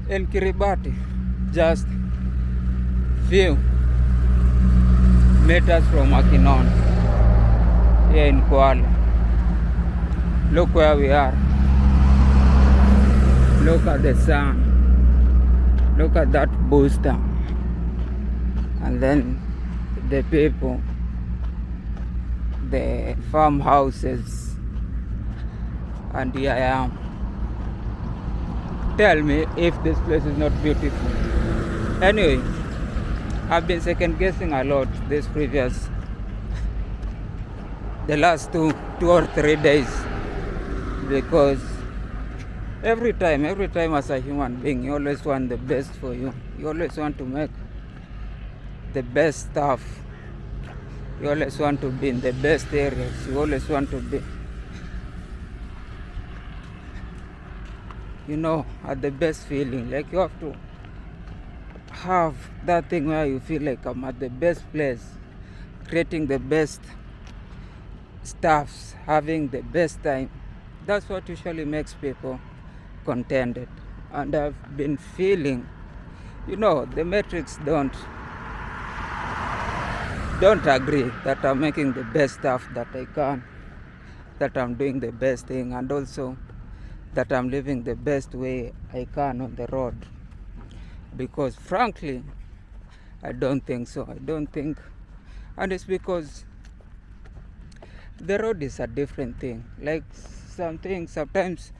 in Kiribati, just few meters from Makinon, here in Kuala. Look where we are. Look at the sun. Look at that booster. And then the people, the farmhouses, and here I am. Tell me if this place is not beautiful. Anyway, I've been second guessing a lot the last two or 3 days, because every time as a human being, you always want the best for you. You always want to make the best stuff. You always want to be in the best areas. You always want to be, at the best feeling. Like you have to have that thing where you feel like I'm at the best place, creating the best stuffs, having the best time. That's what usually makes people contented. And I've been feeling, the metrics don't agree that I'm making the best stuff that I can, that I'm doing the best thing, and also that I'm living the best way I can on the road. Because frankly, I don't think so. I don't think, and it's because the road is a different thing. Like sometimes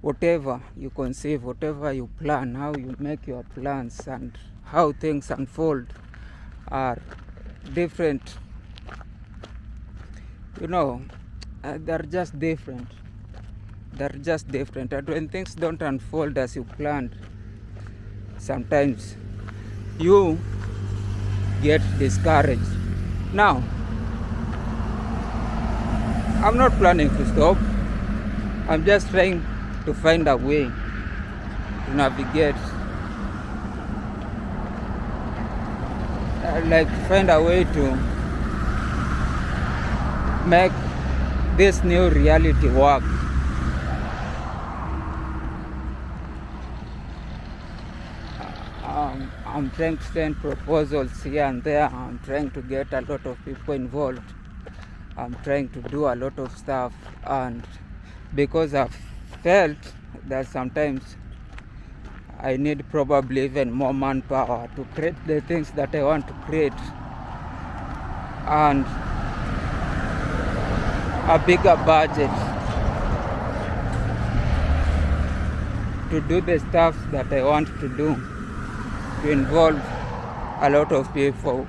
whatever you conceive, whatever you plan, how you make your plans and how things unfold are different. They're just different. And when things don't unfold as you planned, sometimes you get discouraged. Now, I'm not planning to stop. I'm just trying to find a way to navigate, find a way to make this new reality work. I'm trying to send proposals here and there. I'm trying to get a lot of people involved. I'm trying to do a lot of stuff, and because I've felt that sometimes I need probably even more manpower to create the things that I want to create, and a bigger budget to do the stuff that I want to do, to involve a lot of people,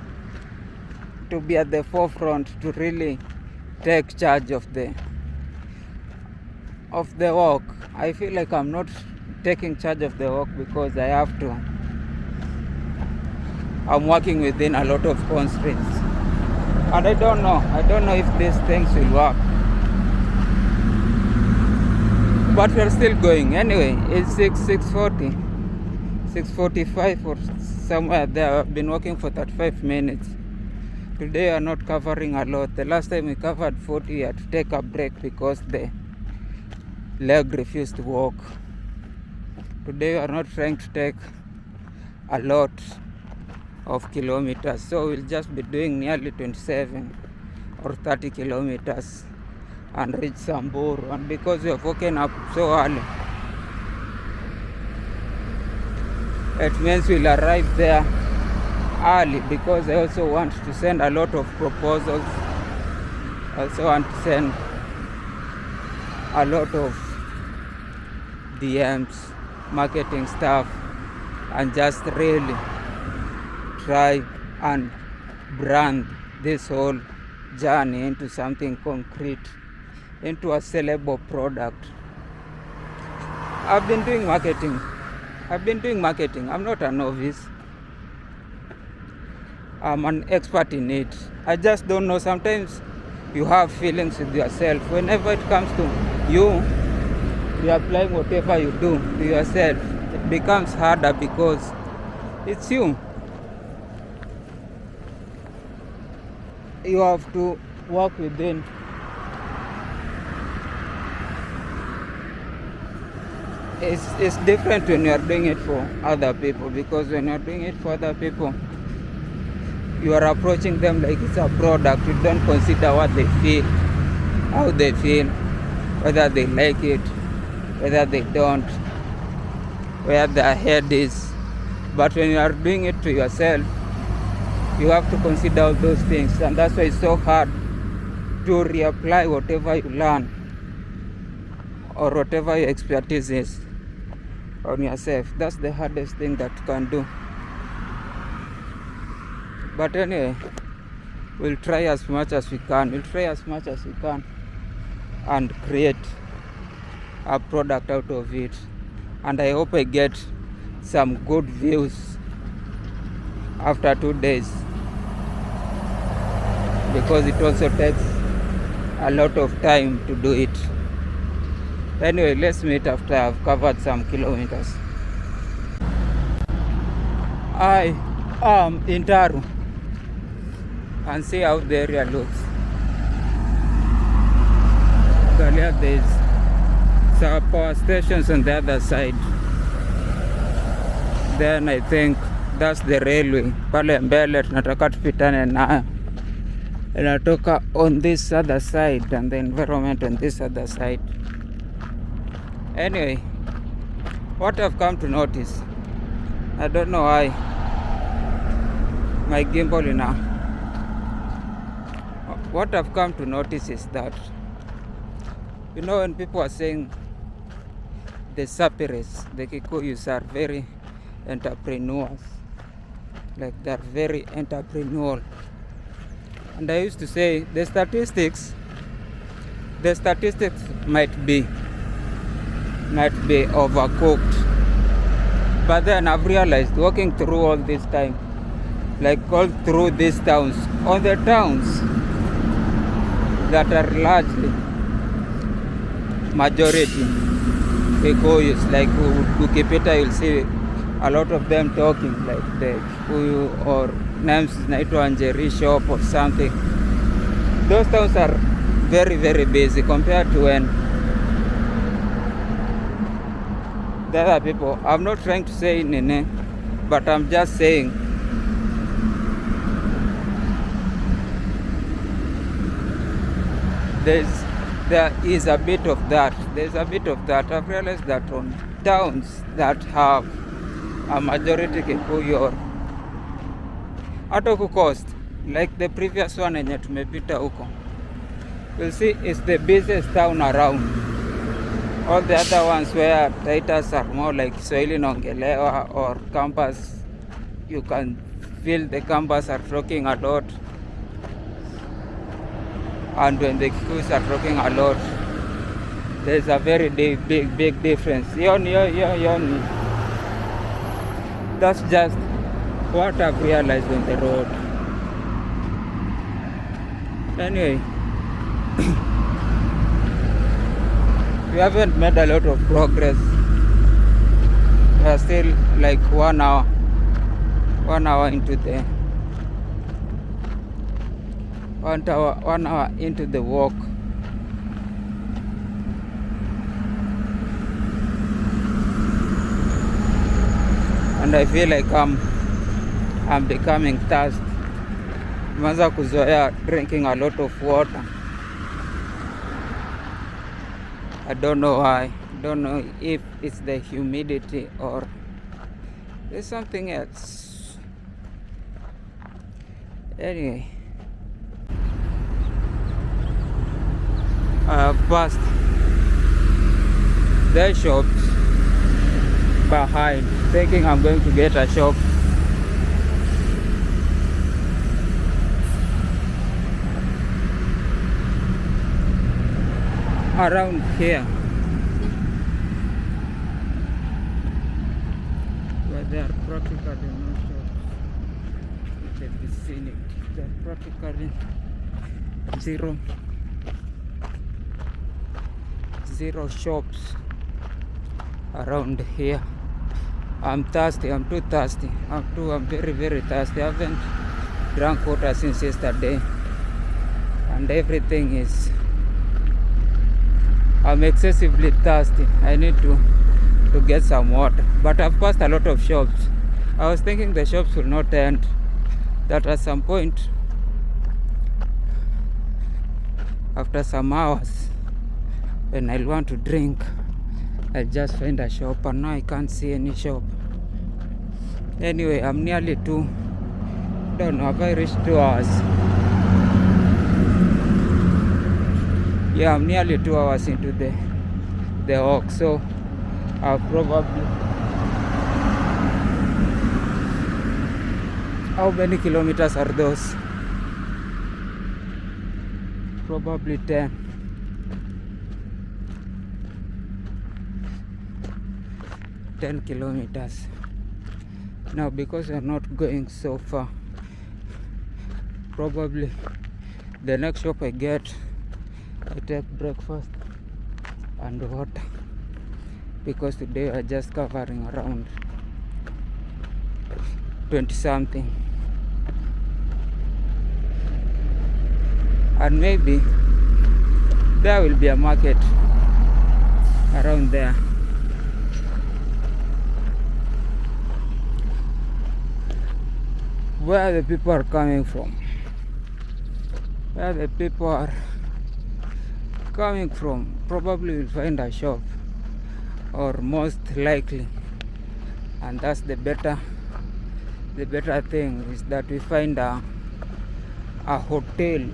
to be at the forefront, to really take charge of the work. I feel like I'm not taking charge of the work because I'm working within a lot of constraints, and I don't know if these things will work, but we're still going. Anyway, it's 6:45 or somewhere there. I've been working for 35 minutes. Today we're not covering a lot. The last time we covered 40, we had to take a break because the leg refused to walk. Today we are not trying to take a lot of kilometers, so we'll just be doing nearly 27 or 30 kilometers and reach Samburu. And because we have woken up so early, it means we'll arrive there early, because I also want to send a lot of proposals. I also want to send a lot of DMs, marketing stuff, and just really try and brand this whole journey into something concrete, into a sellable product. I've been doing marketing. I'm not a novice. I'm an expert in it. I just don't know. Sometimes you have feelings with yourself. Whenever it comes to you applying whatever you do to yourself, it becomes harder because it's you. You have to work within it's different when you are doing it for other people, because when you are doing it for other people, you are approaching them like it's a product. You don't consider what they feel, how they feel, whether they like it, whether they don't, where their head is. But when you are doing it to yourself, you have to consider all those things, and that's why it's so hard to reapply whatever you learn or whatever your expertise is on yourself. That's the hardest thing that you can do. But anyway, we'll try as much as we can. And create a product out of it. And I hope I get some good views after 2 days, because it also takes a lot of time to do it. Anyway, let's meet after I've covered some kilometers. I am in Taru, and see how the area looks. There's some power stations on the other side. Then I think that's the railway. Pale mbele tunataka tupitane nayo. Inatoka on this other side, and the environment on this other side. Anyway, what I've come to notice, I don't know why my gimbal now. What I've come to notice is that, you know, when people are saying the Sapires, the Kikuyus are very entrepreneurs, like they're very entrepreneurial. And I used to say the statistics might be overcooked. But then I've realized, walking through all this time, like all through these towns, all the towns that are largely majority Kikuyus, like Ukipita, you'll see a lot of them talking like the Kikuyu or names naitwa Njeri shop or something. Those towns are very, very busy compared to when the other people. I'm not trying to say Nene, but I'm just saying there is a bit of that. There's a bit of that. I've realized that on towns that have a majority Kikuyu or hata huku coast, like the previous one yenye tumepita huko, you'll see it's the busiest town around. All the other ones where titles are more like Kiswahili naongelewa or campus, you can feel the campus are talking a lot. And when the Kikuyus are talking a lot, there's a very big difference. Yoni. That's just what I've realized on the road. Anyway, we haven't made a lot of progress. We are still like 1 hour into the 1 hour into the walk. And I feel like I'm becoming thirsty. Nimeanza kuzoea drinking a lot of water. I don't know why. Don't know if it's the humidity or there's something else. Anyway, I have passed the shops behind, thinking I'm going to get a shop. Around here, but they are practically no shops in the vicinity. They are practically zero shops around here. I'm thirsty. I'm too thirsty. I'm very, very thirsty. I haven't drank water since yesterday, and everything is. I'm excessively thirsty. I need to to get some water. But I've passed a lot of shops. I was thinking the shops will not end, that at some point, after some hours, when I want to drink, I just find a shop, and now I can't see any shop. Anyway, I'm nearly don't know, have I reached 2 hours? Yeah, I'm nearly 2 hours into the walk, so I'll probably, how many kilometers are those? Probably 10. Kilometers. Now, because we're not going so far, probably the next shop I get, I take breakfast and water, because today we're just covering around 20 something, and maybe there will be a market around there. Where the people are coming from, probably will find a shop, or most likely, and that's the better thing, is that we find a hotel.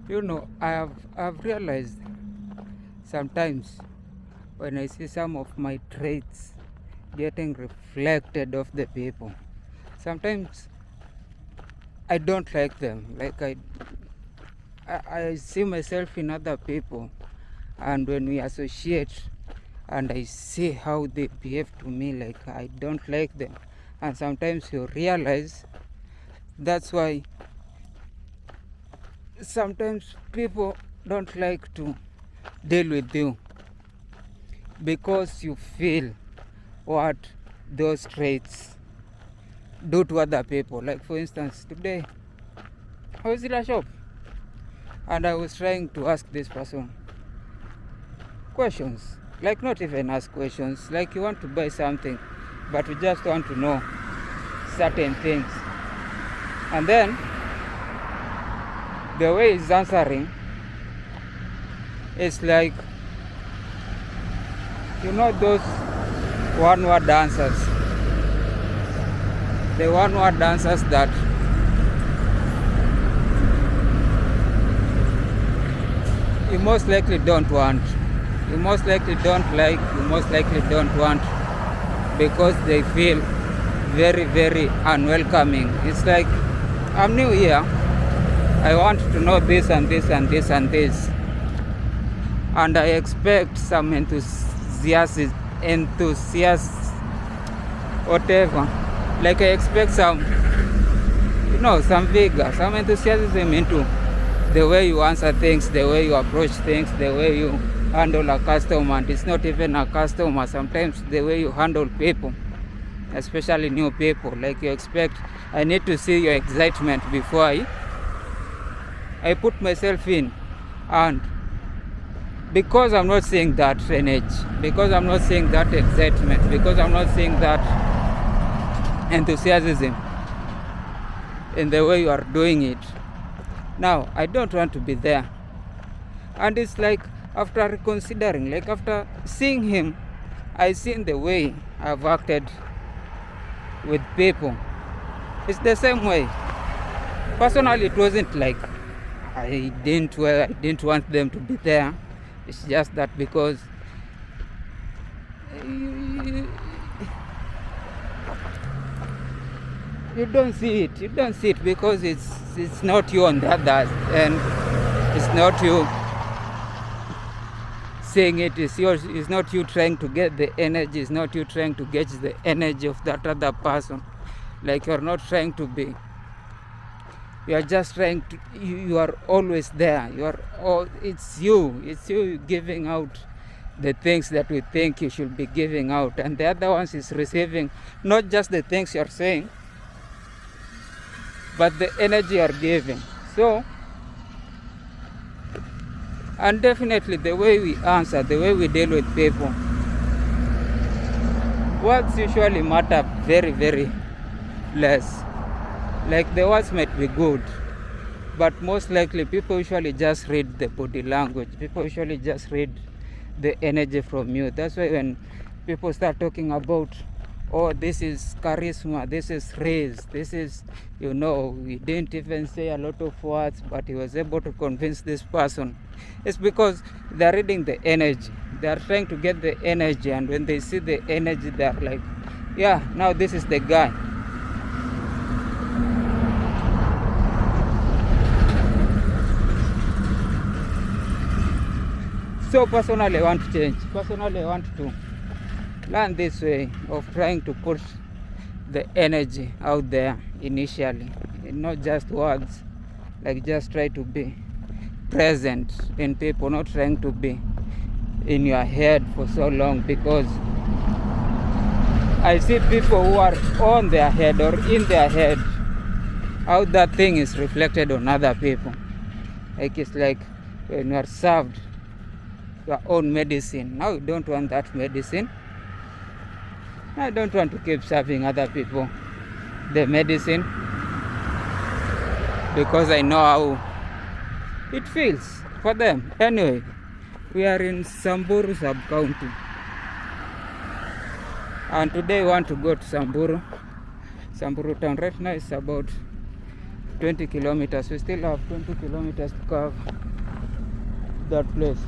You know, I've realized sometimes when I see some of my traits getting reflected of the people, sometimes I don't like them. Like I see myself in other people, and when we associate and I see how they behave to me, like I don't like them, and sometimes you realize that's why sometimes people don't like to deal with you, because you feel what those traits do to other people. Like, for instance, today I was in a shop and I was trying to ask this person questions, like not even ask questions, like you want to buy something but you just want to know certain things, and then the way he's answering is like, you know, those one-word answers. The one-word answers that you most likely don't want, you most likely don't like, you most likely don't want, because they feel very, very unwelcoming. It's like, I'm new here, I want to know this and this and this and this, and I expect some enthusiasm, whatever. Like I expect some, you know, some vigor, some enthusiasm into the way you answer things, the way you approach things, the way you handle a customer. And it's not even a customer, sometimes the way you handle people, especially new people. Like you expect, I need to see your excitement before I put myself in. And because I'm not seeing that energy, because I'm not seeing that excitement, because I'm not seeing that enthusiasm in the way you are doing it, now I don't want to be there. And it's like, after considering, like after seeing him, I seen the way I've acted with people. It's the same way. Personally, it wasn't like I didn't want them to be there. It's just that because you don't see it. You don't see it because it's not you on the other, and it's not you saying it. It's yours. It's not you trying to get the energy. It's not you trying to get the energy of that other person. Like you're not trying to be. You are just trying to. You are always there. It's you. It's you giving out the things that we think you should be giving out, and the other ones is receiving not just the things you're saying, but the energy you're giving. So And definitely the way we answer, the way we deal with people, words usually matter very, very less. Like the words might be good, but most likely people usually just read the body language. People usually just read the energy from you. That's why when people start talking about, oh, this is charisma, this is race, this is, we didn't even say a lot of words, but he was able to convince this person. It's because they're reading the energy. They're trying to get the energy, and when they see the energy, they're like, yeah, now this is the guy. So personally, I want to change. Personally, I want to learn this way of trying to put the energy out there initially, not just words, like just try to be present in people, not trying to be in your head for so long, because I see people who are on their head or in their head, how that thing is reflected on other people. Like it's like when you are served your own medicine. Now you don't want that medicine. I don't want to keep serving other people the medicine, because I know how it feels for them. Anyway, we are in Samburu sub-county, and today we want to go to Samburu town. Right now it's about 20 kilometers. We still have 20 kilometers to cover that place.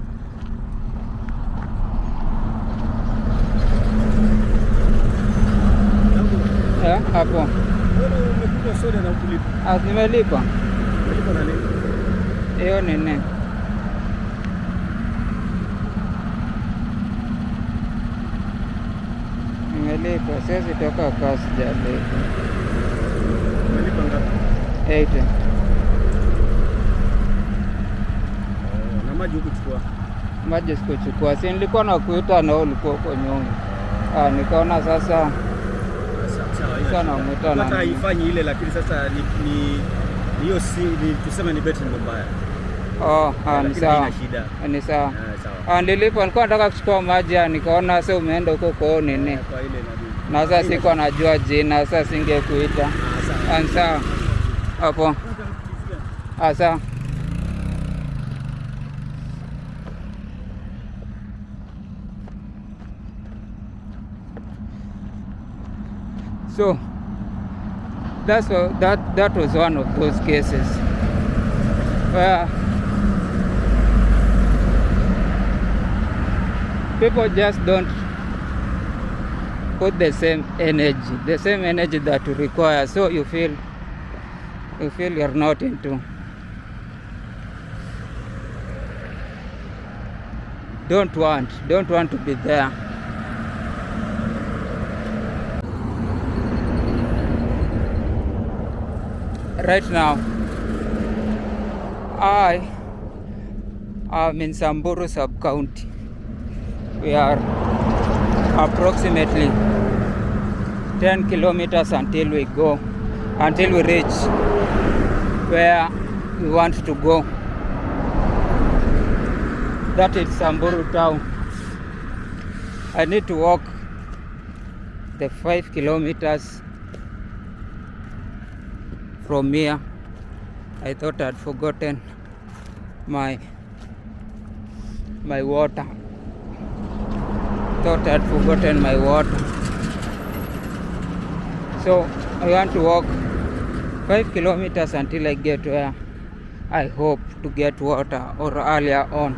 Hapo. Umekuja soda na ukulipa? Nimelipa. Umelipa na nini? Hiyo nini? Nimelipa. Siwezi toka kasi sijalipa. Umelipa ngapi? 80. Na maji hukuchukua? Maji sikuchukua. Si nilikuwa nakuita na wewe ulikuwa huko nyuma. Nikaona sasa sana umeta na hata haifanyi ile, lakini sasa ni hiyo ni tuseme ni betri mbaya. Ni sawa. Ni sawa. Nilipo nilikuwa nataka kuchukua maji, nikaona sasa umeenda huko kwa nini. Kwa ile na sasa siko najua jina, sasa singekuita. Sawa. Hapo. Sawa. So that was one of those cases where people just don't put the same energy that you require, so you feel you're not into. Don't want to be there. Right now, I am in Samburu sub-county. We are approximately 10 kilometers until we reach where we want to go. That is Samburu town. I need to walk the 5 kilometers from here. I thought I'd forgotten my water. So I want to walk 5 kilometers until I get where I hope to get water, or earlier on,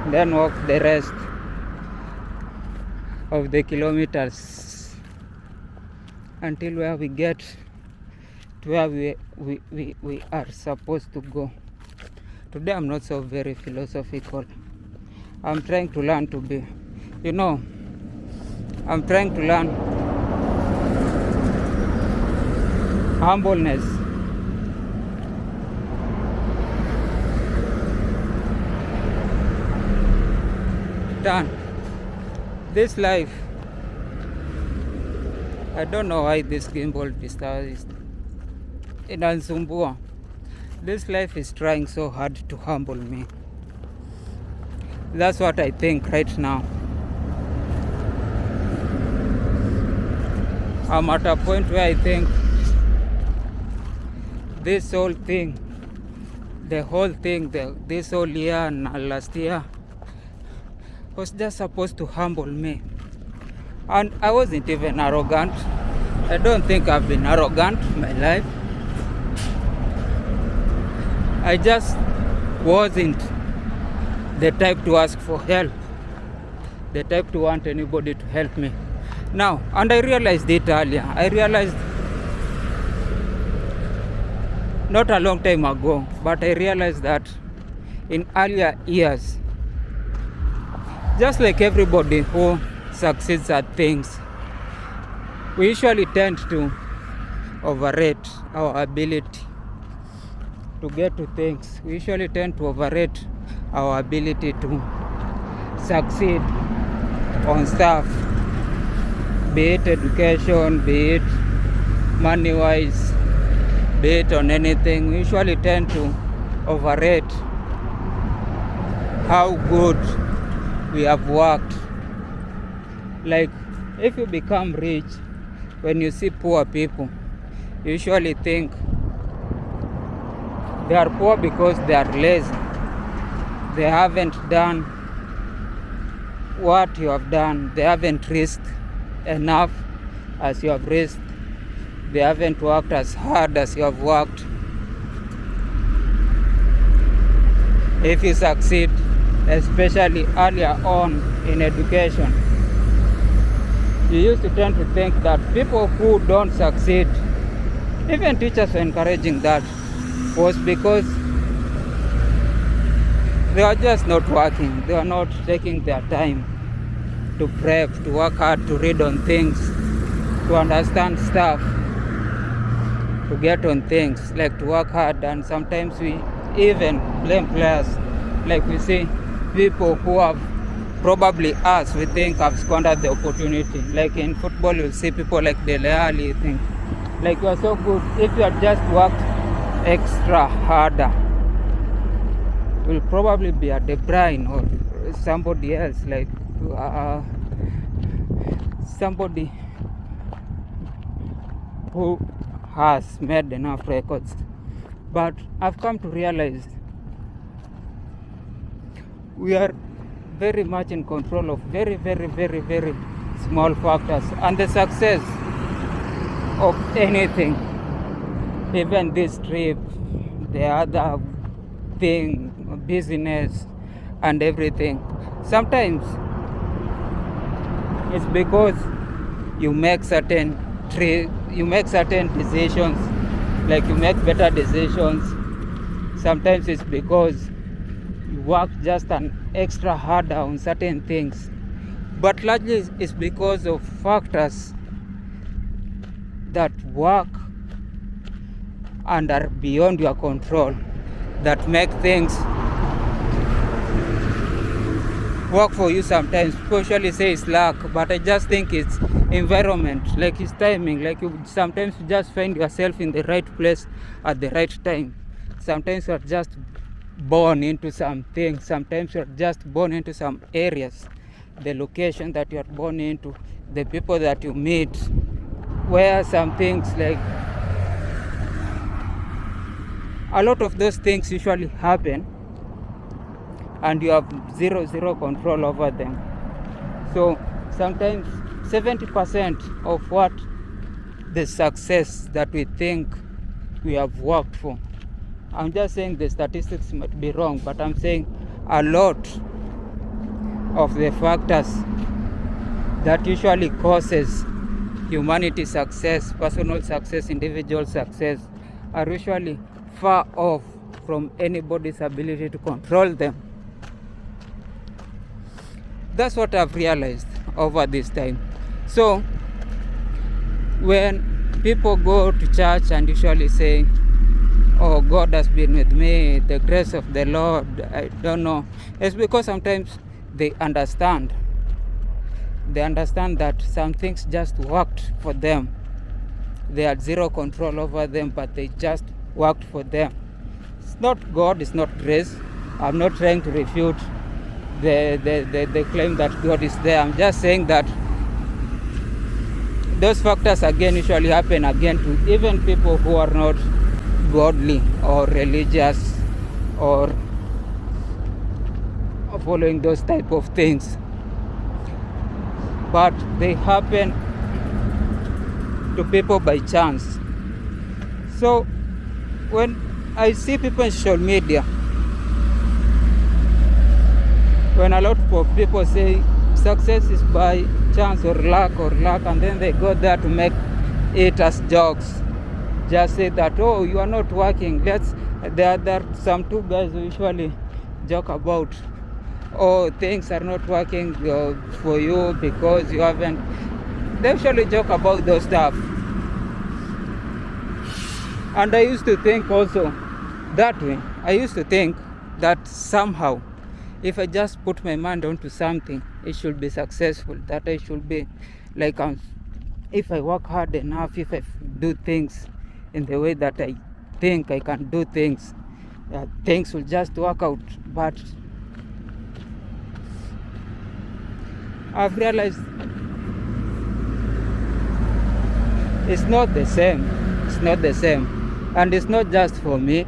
then walk the rest of the kilometers until where we get to where we are supposed to go. Today I'm not so very philosophical. I'm trying to learn to be, I'm trying to learn humbleness. Done. This life, I don't know why this gimbal is inanisumbua. This life is trying so hard to humble me. That's what I think right now. I'm at a point where I think this whole thing, this whole year and last year was just supposed to humble me. And I wasn't even arrogant. I don't think I've been arrogant in my life. I just wasn't the type to ask for help, the type to want anybody to help me. Now, and I realized it earlier. I realized not a long time ago, but I realized that in earlier years, just like everybody who succeeds at things, we usually tend to overrate our ability to get to things. We usually tend to overrate our ability to succeed on stuff, be it education, be it money-wise, be it on anything. We usually tend to overrate how good we have worked. Like, if you become rich, when you see poor people, you usually think they are poor because they are lazy. They haven't done what you have done. They haven't risked enough as you have risked. They haven't worked as hard as you have worked. If you succeed, especially earlier on in education, you used to tend to think that people who don't succeed, even teachers were encouraging that, was because they are just not working. They are not taking their time to prep, to work hard, to read on things, to understand stuff, to get on things, like to work hard. And sometimes we even blame players. Like we see people who have probably us, we think have squandered the opportunity. Like in football, you'll see people like Dele Alli, think like you are so good. If you had just worked extra harder, will probably be a De Bruyne or somebody else, like somebody who has made enough records. But I've come to realize we are very much in control of very, very, very, very small factors, and the success of anything, even this trip, the other thing, business and everything, sometimes it's because you make certain decisions, like you make better decisions. Sometimes it's because you work just an extra harder on certain things, but largely it's because of factors that work and are beyond your control, that make things work for you. Sometimes people usually say it's luck, but I just think it's environment, like it's timing. Like you sometimes you just find yourself in the right place at the right time. Sometimes you're just born into some things. Sometimes you're just born into some areas, the location that you're born into, the people that you meet, where some things, like a lot of those things usually happen and you have zero control over them. So sometimes 70% of what the success that we think we have worked for, I'm just saying the statistics might be wrong, but I'm saying a lot of the factors that usually causes humanity success, personal success, individual success, are usually far off from anybody's ability to control them. That's what I've realized over this time. So when people go to church and usually say, oh, God has been with me, the grace of the Lord, I don't know, it's because sometimes they understand that some things just worked for them. They had zero control over them, but they just worked for them. It's not God, it's not grace. I'm not trying to refute they claim that God is there. I'm just saying that those factors again usually happen again to even people who are not godly or religious or following those type of things, but they happen to people by chance. So when I see people in social media, when a lot of people say success is by chance or luck, and then they go there to make it as jokes, just say that, oh, you are not working. There are some two guys who usually joke about, oh, things are not working for you because you haven't. They usually joke about those stuff. And I used to think also that way. I used to think that somehow, if I just put my mind onto something, it should be successful. That I should be like, if I work hard enough, if I do things in the way that I think I can do things, things will just work out. But I've realized it's not the same. It's not the same. And it's not just for me.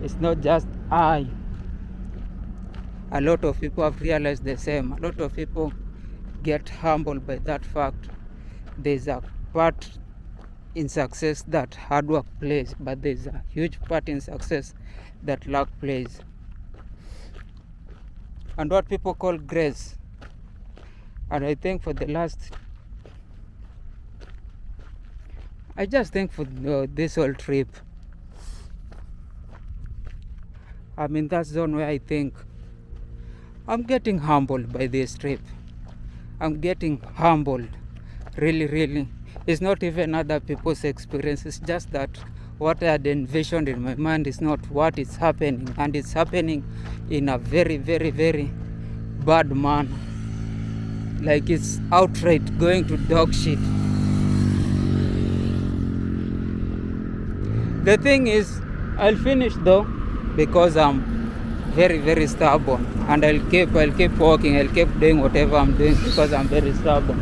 It's not just I. A lot of people have realized the same. A lot of people get humbled by that fact. There's a part in success that hard work plays, but there's a huge part in success that luck plays. And what people call grace. And I think for the last, I just think for this whole trip, I'm in that zone where I think I'm getting humbled by this trip. I'm getting humbled, really. It's not even other people's experience. It's just that what I had envisioned in my mind is not what is happening. And it's happening in a very bad manner. Like it's outright going to dog shit. The thing is, I'll finish though, because I'm very stubborn, and I'll keep walking. I'll keep doing whatever I'm doing because I'm very stubborn.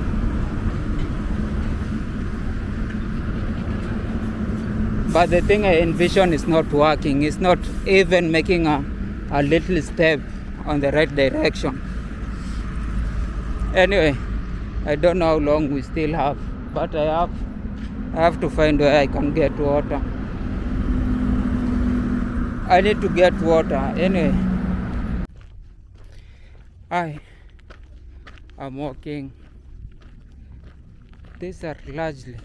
But the thing I envision is not working. It's not even making a little step on the right direction. Anyway, I don't know how long we still have, but I have to find where I can get water. I need to get water. Anyway, I'm walking. These are largely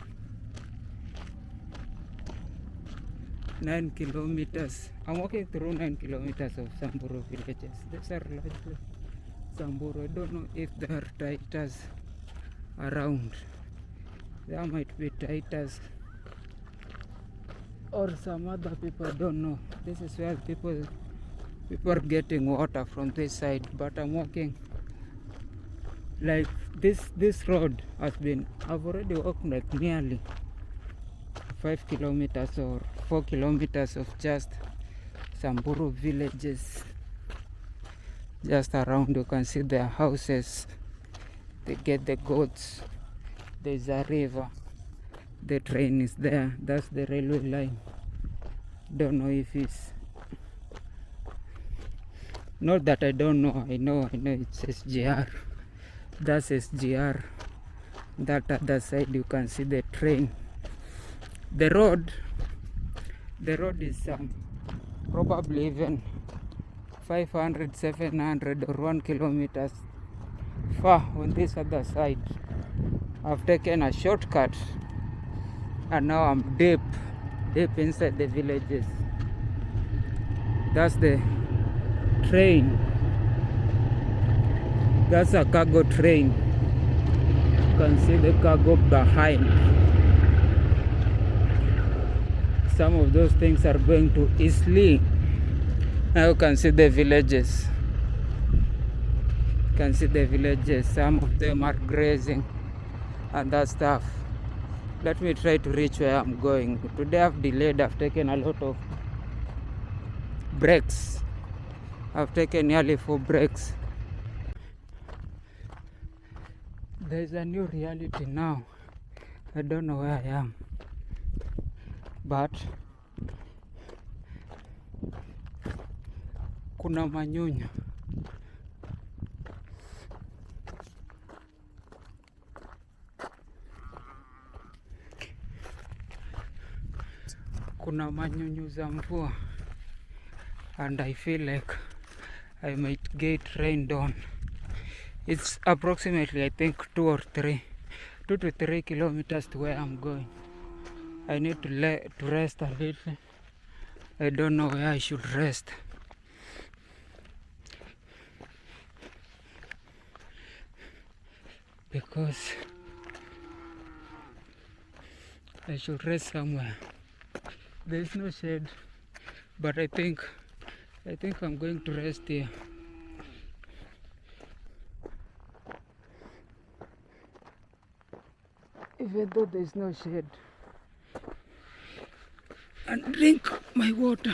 9 kilometers. I'm walking through 9 kilometers of Samburu villages. These are largely Samburu. I don't know if there are Taitas around. There might be Taitas or some other people, I don't know. This is where people are getting water from this side, but I'm walking like this road has been, I've already walked like nearly 5 kilometers or 4 kilometers of just Samburu villages. Just around you can see their houses, they get the goats, there's a river, the train is there, that's the railway line. Don't know if it's, not that I don't know, I know it's SGR. That's SGR. That other side you can see the train. The road is probably even 500, 700 or 1 kilometers far on this other side. I've taken a shortcut and now I'm deep inside the villages. That's the train. That's a cargo train. You can see the cargo behind. Some of those things are going to Eastleigh. Now you can see the villages. You can see the villages. Some of them are grazing and that stuff. Let me try to reach where I'm going. Today I've delayed. I've taken a lot of breaks I've taken nearly 4 breaks. There's a new reality now. I don't know where I am, but kuna manyunyu. Kuna manyunyu za mvua, and I feel like I might get rained on. It's approximately, I think, 2 to 3 kilometers to where I'm going. I need to rest a little. I don't know where I should rest. Because I should rest somewhere. There's no shade, but I think I'm going to rest here. Even though there's no shade. And drink my water.